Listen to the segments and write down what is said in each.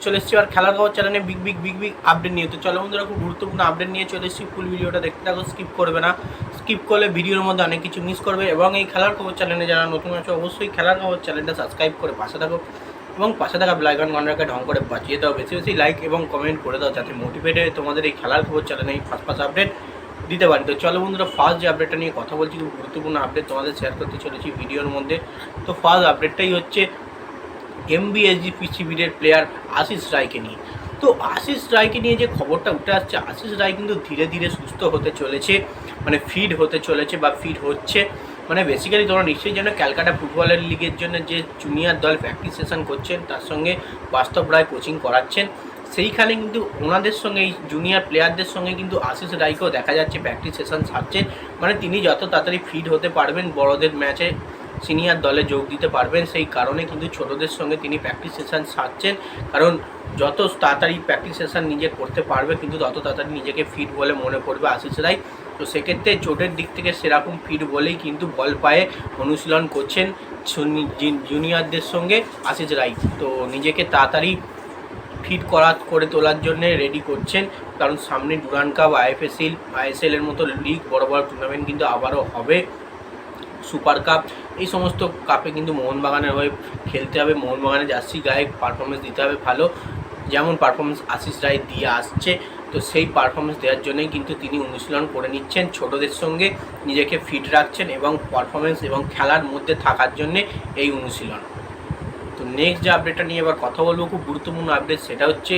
চলে এসেছি আর খেলার খবর চ্যানেলে বিগ বিগ আপডেট নিয়ে। তো চলো বন্ধুরা, খুব গুরুত্বপূর্ণ আপডেট নিয়ে চলে এসেছি। ফুল ভিডিওটা দেখতে থাকো, স্কিপ করবে না। স্কিপ করলে ভিডিওর মধ্যে অনেক কিছু মিস করবে। এবং এই খেলার খবর চ্যানেলে যারা নতুন আছে অবশ্যই খেলার খবর চ্যানেলটা সাবস্ক্রাইব করে পাশে থাকো এবং পাশে থাকা বেল আইকন ঘন্টাকে ঢং করে বাঁচিয়ে দাও। বেশি বেশি লাইক এবং কমেন্ট করে দাও যাতে মোটিভেট হয়ে তোমাদের এই খেলার খবর চ্যানেলে এই ফার্স্ট আপডেট দিতে পারি। তো চলো বন্ধুরা, ফার্স্ট যে আপডেটটা নিয়ে কথা বলছি, খুব গুরুত্বপূর্ণ আপডেট তোমাদের শেয়ার করতে চলেছি ভিডিওর মধ্যে। তো ফার্স্ট আপডেটটাই হচ্ছে এমবিএসজি পিসিবির প্লেয়ার আশিস রায়কে নিয়ে। তো আশিস রায়কে নিয়ে যে খবরটা উঠে আসছে, আশিস রায় কিন্তু ধীরে ধীরে সুস্থ হতে চলেছে, মানে ফিট হতে চলেছে বা ফিট হচ্ছে। মানে বেসিক্যালি তোমরা নিশ্চয়ই জানো, ক্যালকাটা ফুটবলের লিগের জন্য যে জুনিয়র দল প্র্যাকটিস সেশন করছেন, তার সঙ্গে বাস্তব রায় কোচিং করাচ্ছেন। সেইখানে কিন্তু ওনাদের সঙ্গে এই জুনিয়র প্লেয়ারদের সঙ্গে কিন্তু আশিস রায়কেও দেখা যাচ্ছে প্র্যাকটিস সেশন সারছেন। মানে তিনি যত তাড়াতাড়ি ফিট হতে পারবেন, বড়দের ম্যাচে সিনিয়র দলে যোগ দিতে পারবেন, সেই কারণে কিন্তু ছোটদের সঙ্গে তিনি প্র্যাকটিস সেশন সারছেন। কারণ যত তাড়াতাড়ি প্র্যাকটিস সেশন নিজে করতে পারবে, কিন্তু তত তাড়াতাড়ি নিজেকে ফিট বলে মনে করবে আশিস রায়। তো সেক্ষেত্রে চোটের দিক থেকে সেরকম ফিট বলেই কিন্তু বল পায়ে অনুশীলন করছেন জুনিয়রদের সঙ্গে আশিস রায়। তো নিজেকে তাড়াতাড়ি ফিট করে তোলার জন্য রেডি করছেন। কারণ সামনে ডুরান্ড কাপ, আইএসএলের মতো লিগ, বড় বড় টুর্নামেন্ট কিন্তু আবারও হবে। সুপার কাপ, এই সমস্ত কাপে কিন্তু মোহনবাগানের হয়ে খেলতে হবে। মোহনবাগানের জার্সি গায়ে পারফরমেন্স দিতে হবে ভালো, যেমন পারফরমেন্স আশিস রায় দিয়ে আসছে। তো সেই পারফরমেন্স দেওয়ার জন্যই কিন্তু তিনি অনুশীলন করে নিচ্ছেন, ছোটদের সঙ্গে নিজেকে ফিট রাখছেন এবং পারফরমেন্স এবং খেলার মধ্যে থাকার জন্যে এই অনুশীলন। তো নেক্সট যে আপডেটটা নিয়ে এবার কথা বলবো, খুব গুরুত্বপূর্ণ আপডেট, সেটা হচ্ছে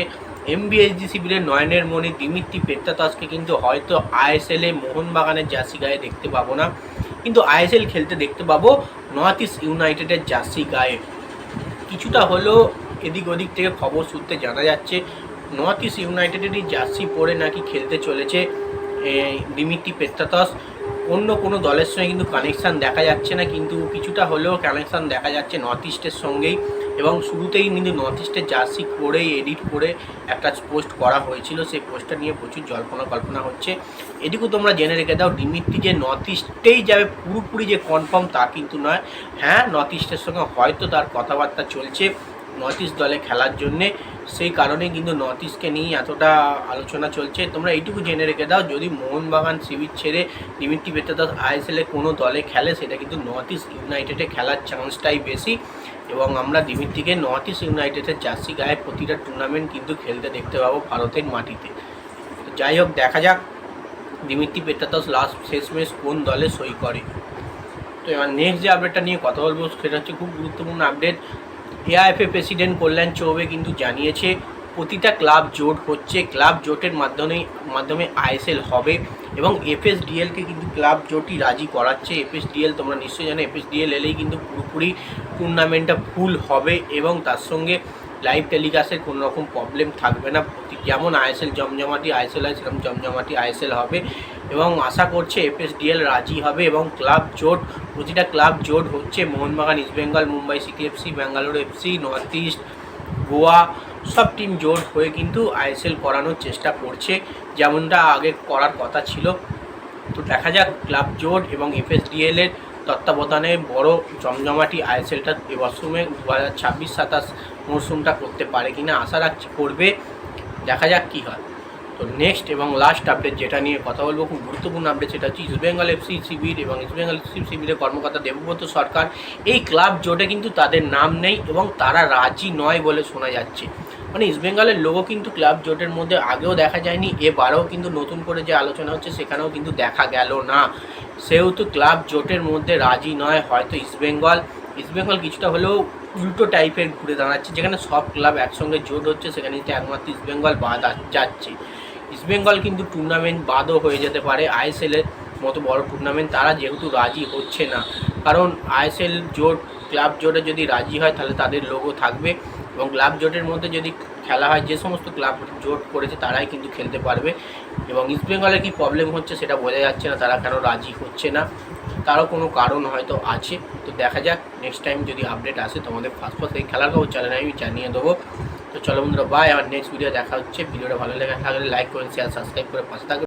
এমবিএসজি শিবিরের নয়নের মণি দিমিত্রি পেত্রাতসকে কিন্তু হয়তো আইএসএলে মোহনবাগানের জার্সি গায়ে দেখতে পাবো না, কিন্তু আইএসএল খেলতে দেখতে পাবো নর্থ ইস্ট ইউনাইটেডের জার্সি গায়ে। কিছুটা হলেও এদিক ওদিক থেকে খবর সূত্রে জানা যাচ্ছে নর্থ ইস্ট ইউনাইটেডেরই জার্সি পরে নাকি খেলতে চলেছে দিমিত্রি পেত্রাতস। অন্য কোনো দলের সঙ্গে কিন্তু কানেকশান দেখা যাচ্ছে না, কিন্তু কিছুটা হলেও কানেকশান দেখা যাচ্ছে নর্থ ইস্টের সঙ্গেই। এবং শুরুতেই কিন্তু নর্থ ইস্টের জার্সি করেই এডিট করে একটা পোস্ট করা হয়েছিল, সেই পোস্টটা নিয়ে প্রচুর কল্পনা হচ্ছে। এদিকেও তোমরা জেনে রেখে দাও, দিমিত্রি যে নর্থ ইস্টেই যাবে পুরোপুরি যে কনফার্ম তা কিন্তু নয়। হ্যাঁ, নর্থ ইস্টের সঙ্গে হয়তো তার কথাবার্তা চলছে নর্থ ইস্ট দলে খেলার জন্যে, সেই কারণেই কিন্তু নর্থ ইস্টকে নিয়ে এতটা আলোচনা চলছে। তোমরা এইটুকু জেনে রেখে দাও, যদি মোহনবাগান শিবির ছেড়ে দিমিত্রি পেত্রাতস আইএসএলে কোনো দলে খেলে, সেটা কিন্তু নর্থ ইস্ট ইউনাইটেডে খেলার চান্সটাই বেশি। এবং আমরা দিমিত্রিকে নর্থ ইস্ট ইউনাইটেডের জার্সি গায়ে প্রতিটা টুর্নামেন্ট কিন্তু খেলতে দেখতে পাবো ভারতের মাটিতে। তো যাই হোক, দেখা যাক দিমিত্রি পেত্রাতস লাস্ট শেষমেশ কোন দলে সই করে। তো এবার নেক্সট যে আপডেটটা নিয়ে কথা বলবো, সেটা হচ্ছে খুব গুরুত্বপূর্ণ আপডেট। এআইএফএ প্রেসিডেন্ট কল্যাণ চৌবে কিন্তু জানিয়েছে প্রতিটা ক্লাব জোট হচ্ছে, ক্লাব জোটের মাধ্যমে আইএসএল হবে। এবং এফএসডিএলকে কিন্তু ক্লাব জোটই রাজি করাচ্ছে। এফএসডিএল তোমরা নিশ্চয়ই জানো, এফএসডিএল এলেই কিন্তু পুরোপুরি টুর্নামেন্টটা ফুল হবে এবং তার সঙ্গে লাইভ টেলিকাস্টের কোনো রকম প্রবলেম থাকবে না। যেমন আইএসএল জমজমাটি আইএসএল হয়, সেরকম জমজমাটি আইএসএল হবে। এবং আশা করছে এফএসডিএল রাজি হবে এবং ক্লাব জোট, প্রতিটা ক্লাব জোট হচ্ছে। Mohun Bagan, East Bengal, Mumbai city FC, Bangalore FC, north east, Goa, সব টিম জোট হয়ে কিন্তু আইএসএল করানোর চেষ্টা করছে, যেমনটা আগে করার কথা ছিল। তো দেখা যাক ক্লাব জোট এবং এফএসডিএলের তত্ত্বাবধানে বড় জমজমাটি আইএসএলটা এবছরে 2026-27 মরশুমটা করতে পারে কিনা, আশা রাখছি করবে। দেখা যাক কী হয়। তো নেক্সট এবং লাস্ট আপডেট যেটা নিয়ে কথা বলবো, খুব গুরুত্বপূর্ণ আপডেট, সেটা হচ্ছে ইস্টবেঙ্গল এফসি শিবির এবং ইস্টবেঙ্গল এফসি শিবিরের কর্মকর্তা দেবব্রত সরকার এই ক্লাব জোটে কিন্তু তাদের নাম নেই এবং তারা রাজি নয় বলে শোনা যাচ্ছে। মানে ইস্টবেঙ্গলের লোগো কিন্তু ক্লাব জোটের মধ্যে আগেও দেখা যায়নি, এবারেও কিন্তু নতুন করে যে আলোচনা হচ্ছে সেখানেও কিন্তু দেখা গেল না। সেহেতু ক্লাব জোটের মধ্যে রাজি নয় হয়তো ইস্টবেঙ্গল কিছুটা হলেও উল্টো টাইপের ঘুরে দাঁড়াচ্ছে, যেখানে সব ক্লাব একসঙ্গে জোট হচ্ছে, সেখানে একমাত্র ইস্টবেঙ্গল বাদ যাচ্ছে। ইস্টবেঙ্গল কিন্তু টুর্নামেন্ট বাদও হয়ে যেতে পারে আইএসএলের মতো বড় টুর্নামেন্ট, তারা যেহেতু রাজি হচ্ছে না। কারণ আইএসএল জোট ক্লাব জোটে যদি রাজি হয় তাহলে তাদের লোগো থাকবে এবং ক্লাব জোটের মধ্যে যদি খেলা হয়, যে সমস্ত ক্লাব জোট করেছে তারাই কিন্তু খেলতে পারবে। এবং ইস্টবেঙ্গলে কী প্রবলেম হচ্ছে সেটা বোঝা যাচ্ছে না, তারা কেন রাজি হচ্ছে না, তারও কোনো কারণ হয়তো আছে। তো দেখা যাক, নেক্সট টাইম যদি আপডেট আসে তোমাদের ফার্স্ট এই খেলার খবর চ্যানেলে আমি জানিয়ে দেবো। তো চলো বন্ধুরা, বাই, আমার নেক্সট ভিডিও দেখা হচ্ছে। ভিডিওটা ভালো লেগে থাকলে লাইক করুন, শেয়ার, সাবস্ক্রাইব করে পাশে থাকবে।